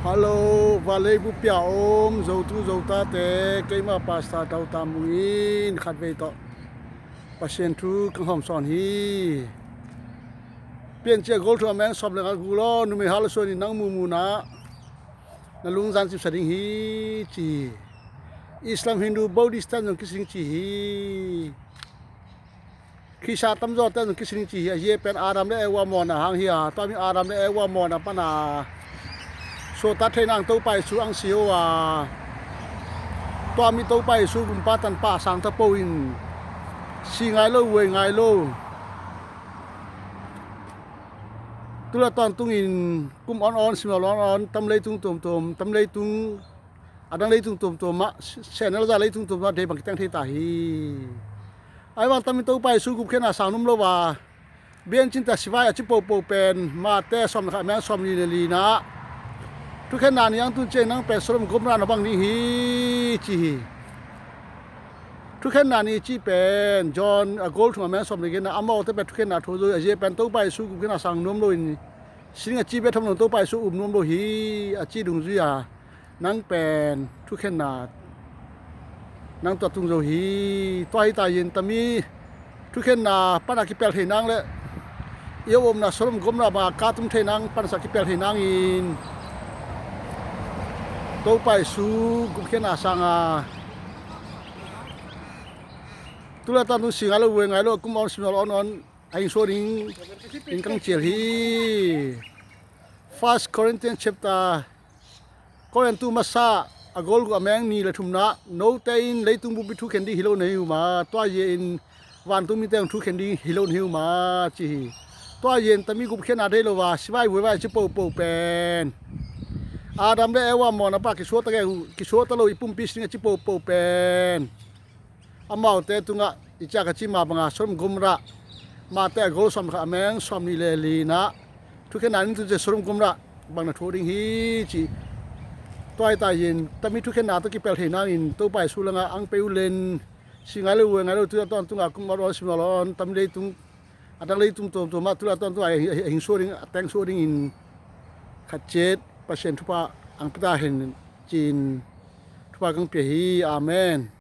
ฮัลโหลวาเลบุปยาอมโจตุโจตาเตเกมาปาสตาเตาตามุอินขัดเวตปัศยันทุกังหอมสอนฮีเปลี่ยนเจ้าโกลทัวแมงสอบเลยกูล้อนุ่มฮัลโซนี่นังมูนะนั่ลุงจันสิบสดิงฮีจีอิสลามฮินดูบอดิสตันจงคิสิงจีฮีคิชาตัมจอตันจงคิสิงจีฮีเยเป็นอารามเลเอวามอนะหางฮีอาตอนมีอารามเลเอวามอนะปนาโซตัดเทนังตัวไปสู่อังเสียวว่าตัวมีตัวไปสู่กุมปาตันป่าสังตะโปอินสิไงโลเวไงโลตัวตอนตุงอินกุมอ่อนสิมาอ่อนตำเลยตุงตุ่มตำเลยตุงอันนั้นเลยตุ่มมะเช่นนั้นจะเลยตุ่มว่าเดบังตั้งที่ตาฮีไอ้วันตำมีตัวไปสู่กุมเขนาสาวนุ่มโลว่าเบียนจินตสิวายจิโปเป็นมาแต่สมนะครับแม่สมลีนะทุกขณะนี้ยังตุนเจนังเป็นสมกุมรานบังนี้ฮีจีทุกขณะนี้จีเป็นจอห์นโกลด์มาแม่สมเลยนะอามาแต่เป็นทุกขณะทุกตัวเจเป็นตัวไปสู่กุมขณะสังนุ่มโลนี่สิ่งจีเป็นทำหนุนตัวไปสู่นุ่มโลฮีจีดุงจุยานังเป็นทุกขณะนังตัวตุงโลฮีตัวให้ตายยินตมีทุกขณะปัญหาคิเปลเทนังเลยเยาวมนะสมกุมรามากาตุมเทนังปัญหาคิเปลเทนังอินตัวไปสู่กุมเขนาสังอาตุลาตันตุสิงห์เราเวงไงเรากุมออนสิงห์เราอ่อนไอ้ส่วนนี้อินกังเจียฮี First Corinthians chapter ก็ยันตุมาซาอากอลกูอเมงนี่เลยทุ่มนะโน้ตเองเลยตุงบุบิทุกแคนดี้ฮิโลนี่มาตัวเย็นวันตุมีแต่ทุกแคนดี้ฮิโลนี่มาจีตัวเย็นแต่มีกุมเขนาได้เลยว่าสิบายเว้ยจิโปเป็นอาดัมได้เอวามอนะปะกิโซตะแกกิโซตะโลอีปุ่มปิสนี่จิโปเป็นอามาเตตุงะอิจากะจิมาบังอาสมกุมระมาแต่โกลสมขะแมงสมนี่เลลีนะทุกขณะนี้ตุจะสมกุมระบังนะโทดิงฮีจิตัวไอ้ตายยินแต่มีทุกขณะตะกิเปลเทนังอินตัวไปสุลังอังเปอุเลนสิงไงเลเวงไงเลตุตอนตุงะกุมารอสิมาลอนตำเลยตุงอันเลยตุงตัวมาตุตอนตัวไอ้หิงโซดิงแตงโซดิงอินขัดเจ็ดpasien tupa ang pitahin jin tupa kang pihi amen